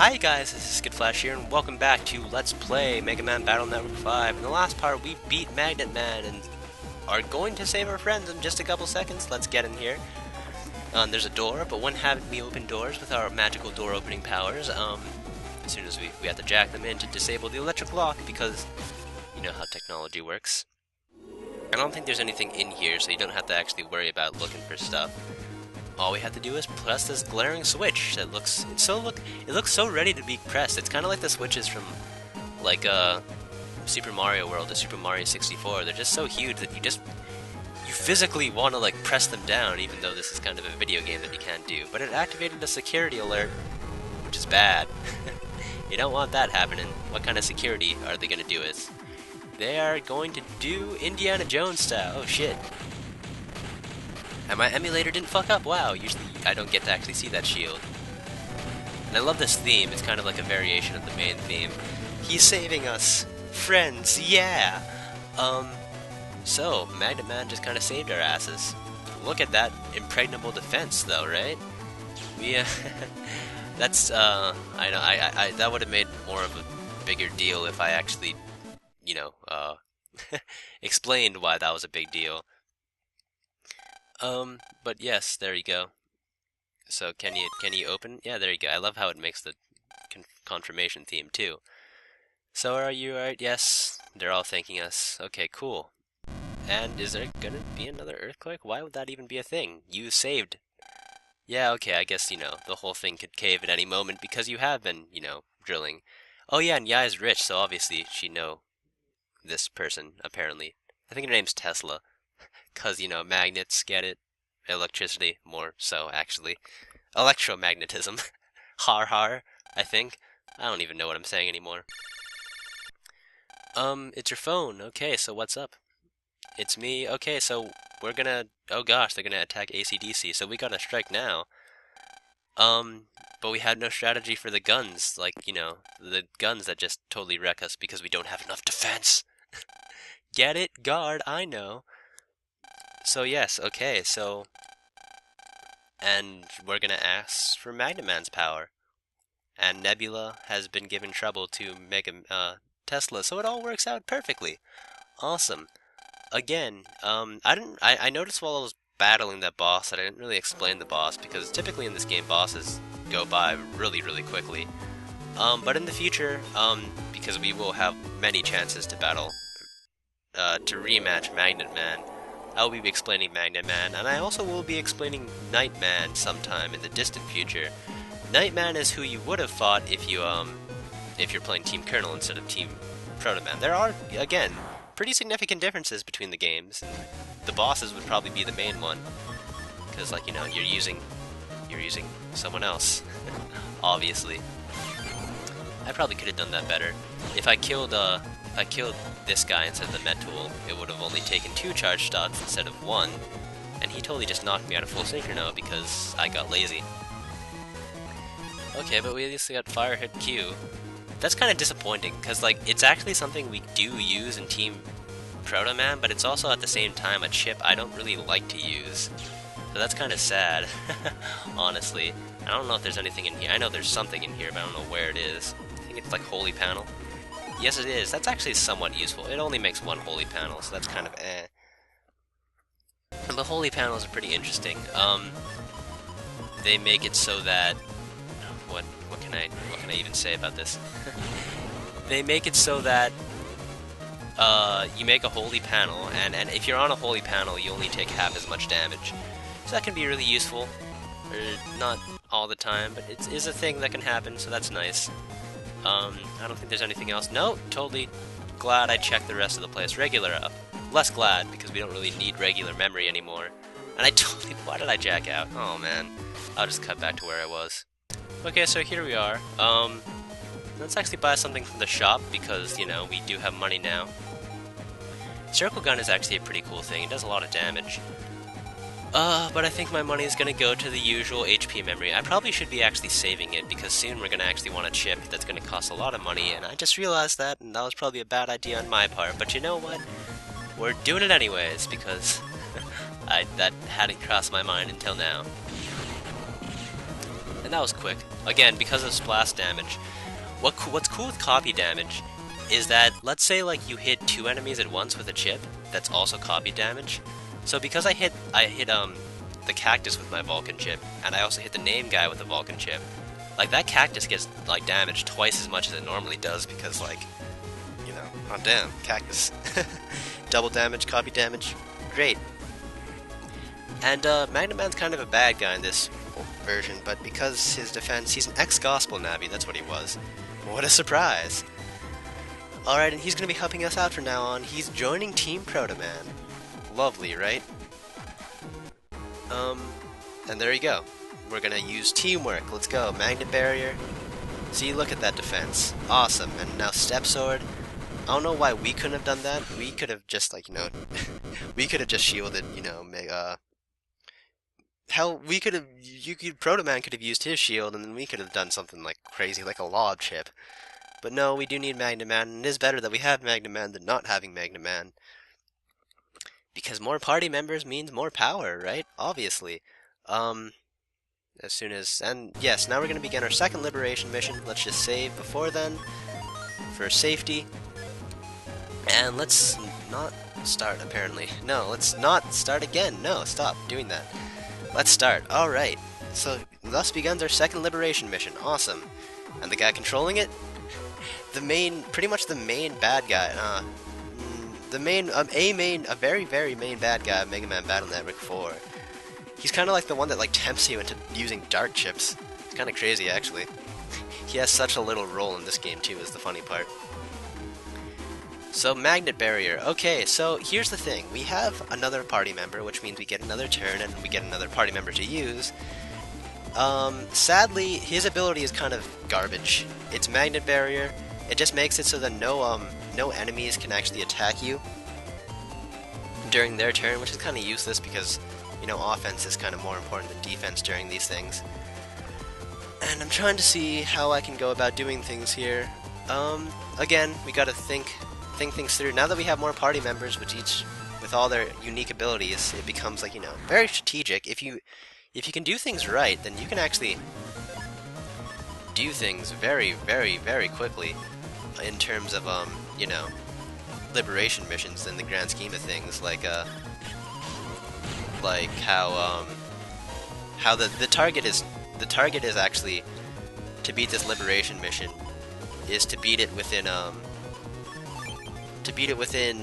Hi guys, this is Skittflash here, and welcome back to Let's Play Mega Man Battle Network 5. In the last part, we beat Magnet Man and are going to save our friends in just a couple seconds. Let's get in here. There's a door, but when haven't we opened doors with our magical door opening powers? As soon as we have to jack them in to disable the electric lock, because you know how technology works. I don't think there's anything in here, so you don't have to actually worry about looking for stuff. All we have to do is press this glaring switch that looks so ready to be pressed. It's kind of like the switches from like Super Mario World or Super Mario 64. They're just so huge that you physically want to like press them down, even though this is kind of a video game that you can't do. But it activated a security alert, which is bad. You don't want that happening. What kind of security are they going to do is they are going to do Indiana Jones style. Oh shit. And my emulator didn't fuck up, wow, usually I don't get to actually see that shield. And I love this theme, it's kind of like a variation of the main theme. He's saving us! Friends, yeah! So, Magnet Man just kind of saved our asses. Look at that impregnable defense, though, right? We, that's, I know, that would have made more of a bigger deal if I actually, you know, explained why that was a big deal. But yes, there you go. So can you open? Yeah, there you go. I love how it makes the confirmation theme too. So are you alright? Yes, they're all thanking us. Okay, cool. And is there gonna be another earthquake? Why would that even be a thing? You saved. Yeah, okay, I guess, you know, the whole thing could cave at any moment because you have been, you know, drilling. Oh yeah, and Yai's rich, so obviously she'd know this person, apparently. I think her name's Tesla. 'Cause, you know, magnets, get it? Electricity, more so, actually. Electromagnetism. Har har, I think. I don't even know what I'm saying anymore. It's your phone. Okay, so what's up? It's me. Okay, so we're gonna... Oh gosh, they're gonna attack AC/DC, so we gotta strike now. But we had no strategy for the guns. Like, you know, the guns that just totally wreck us because we don't have enough defense. Get it? Guard, I know. So yes, okay, so... And we're gonna ask for Magnet Man's power. And Nebula has been given trouble to Tesla, so it all works out perfectly. Awesome. Again, I noticed while I was battling that boss that I didn't really explain the boss, because typically in this game bosses go by really, really quickly. But in the future, because we will have many chances to battle, to rematch Magnet Man, I will be explaining Magnet Man, and I also will be explaining Nightman sometime in the distant future. Nightman is who you would have fought if you're playing Team Colonel instead of Team Proto Man. There are, again, pretty significant differences between the games. The bosses would probably be the main one, because, like, you know, you're using someone else, obviously. I probably could have done that better. If I killed this guy instead of the Metal, it would have only taken 2 charge dots instead of 1, and he totally just knocked me out of full synchro because I got lazy. Okay, but we at least got Fire Hit Q. That's kind of disappointing, because like it's actually something we do use in Team Proto Man, but it's also at the same time a chip I don't really like to use. So that's kind of sad, honestly. I don't know if there's anything in here. I know there's something in here, but I don't know where it is. I think it's like Holy Panel. Yes, it is. That's actually somewhat useful. It only makes 1 Holy Panel, so that's kind of eh. But Holy Panels are pretty interesting. They make it so that... What can I even say about this? They make it so that you make a Holy Panel, and if you're on a Holy Panel, you only take half as much damage. So that can be really useful. Not all the time, but it is a thing that can happen, so that's nice. I don't think there's anything else. No, totally glad I checked the rest of the place. Regular up. Less glad, because we don't really need regular memory anymore. And I totally... Why did I jack out? Oh, man. I'll just cut back to where I was. Okay, so here we are. Let's actually buy something from the shop, because, you know, we do have money now. Circle Gun is actually a pretty cool thing. It does a lot of damage. But I think my money is going to go to the usual HP memory. I probably should be actually saving it, because soon we're going to actually want a chip that's going to cost a lot of money, and I just realized that, and that was probably a bad idea on my part. But you know what? We're doing it anyways, because that hadn't crossed my mind until now. And that was quick. Again, because of splash damage. What's cool with copy damage is that, let's say like you hit 2 enemies at once with a chip, that's also copy damage. So because I hit the cactus with my Vulcan chip, and I also hit the name guy with the Vulcan chip, like that cactus gets like damaged twice as much as it normally does because like, you know, oh damn, cactus. Double damage, copy damage, great. And Magnet Man's kind of a bad guy in this version, but because his defense, he's an ex-Gospel Navi, that's what he was. What a surprise! Alright, and he's going to be helping us out from now on. He's joining Team Proto Man. Lovely, right? And there you go. We're going to use teamwork. Let's go. Magnet Barrier. See, look at that defense. Awesome. And now Step Sword. I don't know why we couldn't have done that. We could have just, like, you know, we could have just shielded, you know, hell, we could have, Proto Man could have used his shield, and then we could have done something, like, crazy, like a lob chip. But no, we do need Magnet Man, and it is better that we have Magnet Man than not having Magnet Man. Because more party members means more power, right? Obviously. As soon as, and yes, now we're going to begin our second liberation mission. Let's just save before then, for safety. And let's not start, apparently. No, let's not start again. No, stop doing that. Let's start. Alright. So, thus begins our second liberation mission. Awesome. And the guy controlling it? Pretty much the main bad guy. A very, very main bad guy of Mega Man Battle Network 4. He's kind of like the one that, like, tempts you into using dart chips. It's kind of crazy, actually. He has such a little role in this game, too, is the funny part. So, Magnet Barrier. Okay, so here's the thing. We have another party member, which means we get another turn and we get another party member to use. Sadly, his ability is kind of garbage. It's Magnet Barrier. It just makes it so that no enemies can actually attack you during their turn, which is kind of useless because, you know, offense is kind of more important than defense during these things. And I'm trying to see how I can go about doing things here. Again, we gotta think things through. Now that we have more party members, with all their unique abilities, it becomes, like, you know, very strategic. If you can do things right, then you can actually do things very, very, very quickly in terms of, you know, liberation missions in the grand scheme of things, like how the target is actually to beat this liberation mission is to beat it within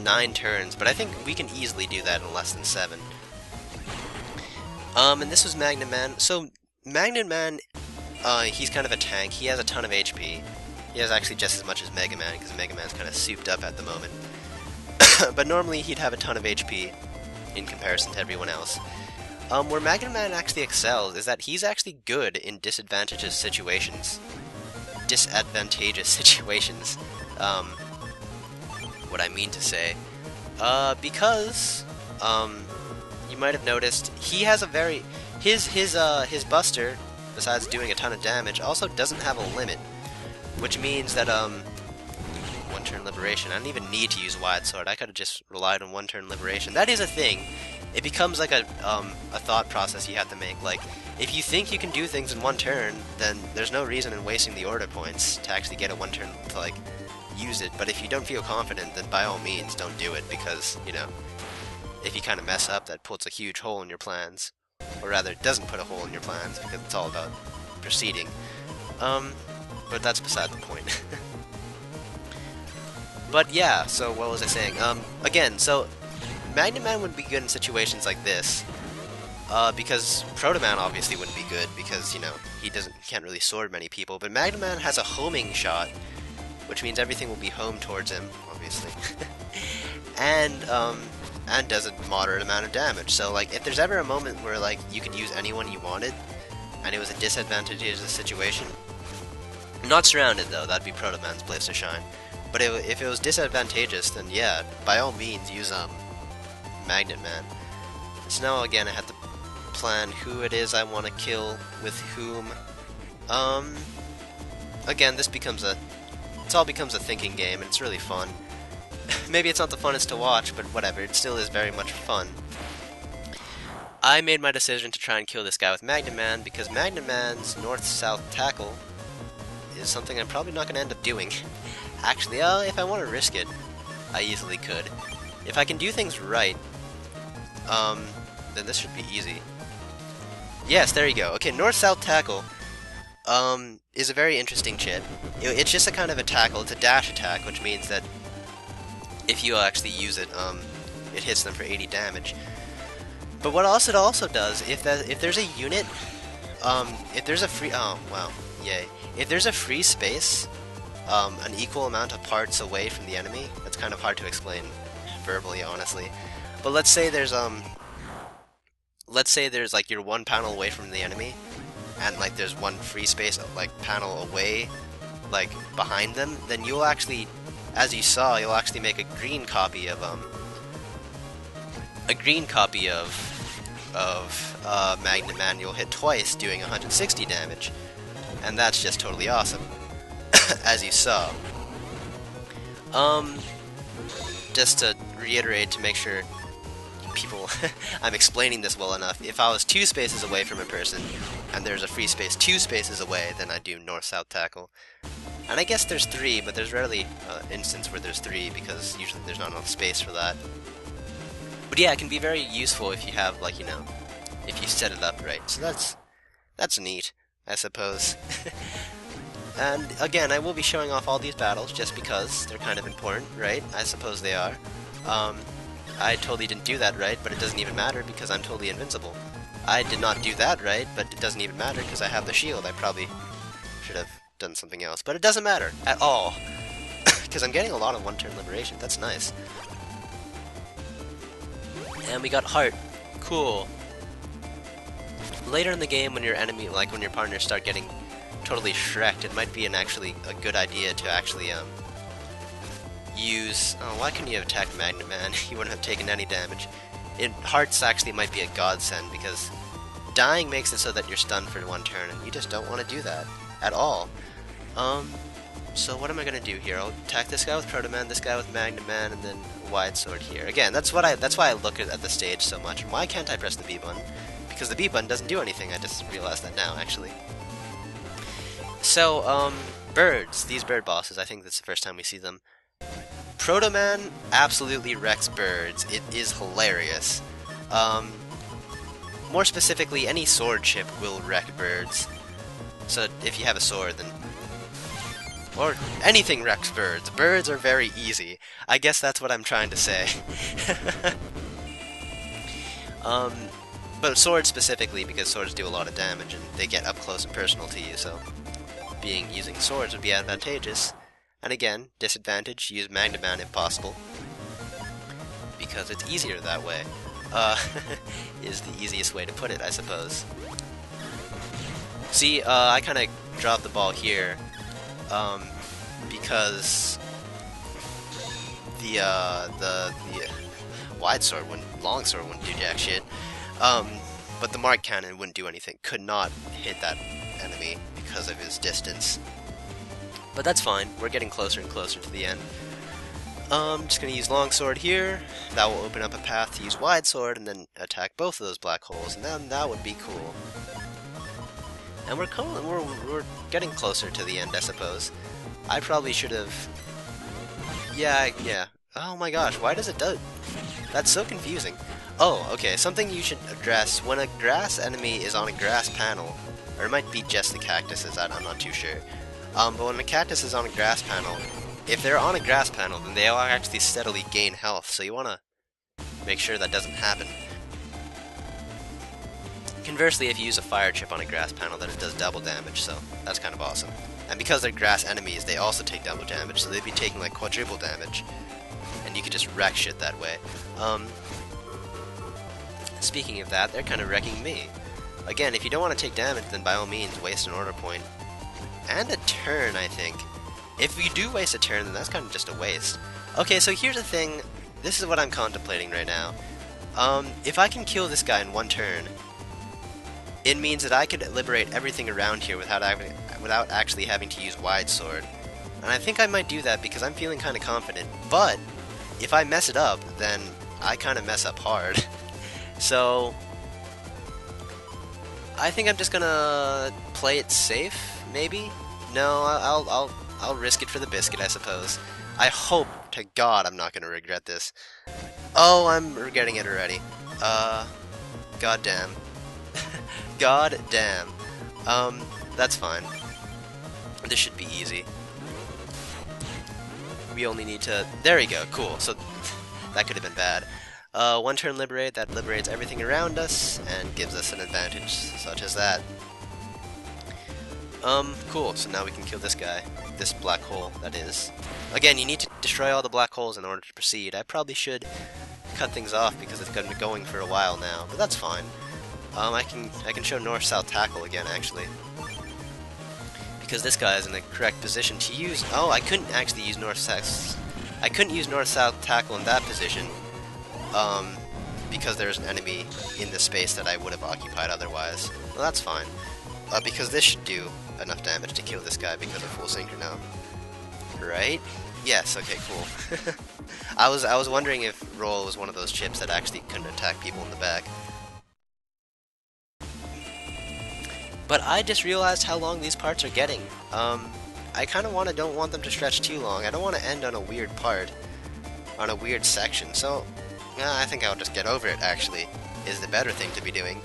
9 turns, but I think we can easily do that in less than 7. And this was Magnet Man. So Magnet Man, he's kind of a tank. He has a ton of HP. He has actually just as much as Mega Man, because Mega Man's kind of souped up at the moment. But normally he'd have a ton of HP in comparison to everyone else. Where Magnet Man actually excels is that he's actually good in disadvantageous situations. What I mean to say. Because, you might have noticed, he has a very... His Buster, besides doing a ton of damage, also doesn't have a limit. Which means that, one-turn liberation. I don't even need to use Wide Sword. I could have just relied on one-turn liberation. That is a thing. It becomes like a thought process you have to make. Like, if you think you can do things in one turn, then there's no reason in wasting the order points to actually get a one-turn to, like, use it. But if you don't feel confident, then by all means don't do it, because, you know, if you kind of mess up, that puts a huge hole in your plans. Or rather, it doesn't put a hole in your plans, because it's all about proceeding. But that's beside the point. But yeah, so what was I saying? Again, so Magnet Man would be good in situations like this, because Proto Man obviously wouldn't be good, because, you know, he can't really sword many people, but Magnet Man has a homing shot, which means everything will be home towards him, obviously. And does a moderate amount of damage, so, like, if there's ever a moment where, like, you could use anyone you wanted, and it was a disadvantageous situation, not surrounded, though, that'd be Proto Man's place to shine. But if it was disadvantageous, then yeah, by all means, use Magnet Man. So now, again, I have to plan who it is I want to kill with whom. Again, it all becomes a thinking game, and it's really fun. Maybe it's not the funnest to watch, but whatever, it still is very much fun. I made my decision to try and kill this guy with Magnum Man because Magnum Man's north-south tackle is something I'm probably not going to end up doing. Actually, if I want to risk it, I easily could. If I can do things right, then this should be easy. Yes, there you go. Okay, north-south tackle is a very interesting chip. It's just a kind of a tackle. It's a dash attack, which means that if you actually use it, it hits them for 80 damage. But what else it also does, if there's a unit, if there's a free, oh wow, yay, if there's a free space, an equal amount of parts away from the enemy, that's kind of hard to explain verbally, honestly. But let's say there's like you're one panel away from the enemy, and like there's one free space like panel away, like behind them, then you'll actually, as you saw, you'll actually make a green copy of Magnum Man. You'll hit twice, doing 160 damage, and that's just totally awesome, as you saw. Just to reiterate, to make sure people, I'm explaining this well enough. If I was 2 spaces away from a person, and there's a free space 2 spaces away, then I do north-south tackle. And I guess there's 3, but there's rarely an instance where there's 3, because usually there's not enough space for that. But yeah, it can be very useful if you have, like, you know, if you set it up right. So that's neat, I suppose. And again, I will be showing off all these battles just because they're kind of important, right? I suppose they are. I totally didn't do that right, but it doesn't even matter because I'm totally invincible. I did not do that right, but it doesn't even matter because I have the shield. I probably should have done something else, but it doesn't matter at all because I'm getting a lot of one-turn liberation. That's nice. And we got heart. Cool. Later in the game, when your enemy, like when your partners start getting totally shreked, it might be actually a good idea to actually use. Oh, why couldn't you have attacked Magnum Man? You wouldn't have taken any damage. Hearts actually might be a godsend because dying makes it so that you're stunned for 1 turn, and you just don't want to do that at all. So what am I gonna do here? I'll attack this guy with Proto Man, this guy with Magnum Man, and then Wide Sword here. Again, that's why I look at the stage so much. And why can't I press the B button? Because the B button doesn't do anything. I just realized that now, actually. So, birds. These bird bosses, I think that's the first time we see them. Proto Man absolutely wrecks birds. It is hilarious. More specifically, any sword chip will wreck birds. So if you have a sword, then... or anything wrecks birds. Birds are very easy. I guess that's what I'm trying to say. But swords specifically, because swords do a lot of damage and they get up close and personal to you, so using swords would be advantageous. And again, disadvantage, use Magnum Man if possible, because it's easier that way. Is the easiest way to put it, I suppose. See, I kind of dropped the ball here, because the wide sword long sword wouldn't do jack shit. But the Mark Cannon wouldn't do anything. Could not hit that enemy because of his distance. But that's fine. We're getting closer and closer to the end. Just gonna use Longsword here. That will open up a path to use Wide Sword and then attack both of those black holes, and then that would be cool. And we're getting closer to the end, I suppose. I probably should have... Yeah. Oh my gosh, why does it do... That's so confusing. Oh, okay, something you should address. When a grass enemy is on a grass panel, or it might be just the cactuses, I'm not too sure. But when the cactus is on a grass panel, if they're on a grass panel, then they'll actually steadily gain health, so you want to make sure that doesn't happen. Conversely, if you use a fire chip on a grass panel, then it does double damage, so that's kind of awesome. And because they're grass enemies, they also take double damage, so they'd be taking like quadruple damage. And you could just wreck shit that way. Speaking of that, they're kind of wrecking me. Again, if you don't want to take damage, then by all means, waste an order point. And a turn, I think. If you do waste a turn, then that's kind of just a waste. Okay, so here's the thing. This is what I'm contemplating right now. If I can kill this guy in 1 turn, it means that I could liberate everything around here without actually having to use Wide Sword. And I think I might do that because I'm feeling kind of confident. But if I mess it up, then I kind of mess up hard. So I think I'm just gonna play it safe, maybe? No, I'll risk it for the biscuit, I suppose. I hope to God I'm not gonna regret this. Oh, I'm regretting it already. Goddamn. God damn. That's fine. This should be easy. We only need to... There we go, cool. So, that could have been bad. One turn liberate, that liberates everything around us, and gives us an advantage, such as that. Cool, so now we can kill this guy. This black hole, that is. Again, you need to destroy all the black holes in order to proceed. I probably should cut things off because it's been going for a while now, but that's fine. I can show north-south tackle again, actually. Because this guy is in the correct position to use... Oh, I couldn't actually use north-south... I couldn't use north-south tackle in that position. Because there's an enemy in the space that I would have occupied otherwise. Well, that's fine. Because this should do enough damage to kill this guy because of full synchro. Right? Yes, okay, cool. I was wondering if roll was one of those chips that actually couldn't attack people in the back. But I just realized how long these parts are getting. I kind of don't want them to stretch too long. I don't want to end on a weird part, on a weird section. So, I think I'll just get over it, actually, is the better thing to be doing.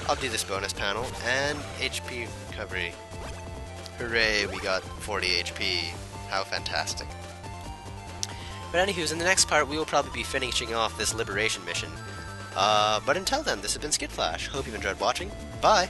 I'll do this bonus panel, and HP recovery. Hooray, we got 40 HP. How fantastic. But anywho's, in the next part, we will probably be finishing off this liberation mission. But until then, this has been Skittflash. Hope you've enjoyed watching. Bye!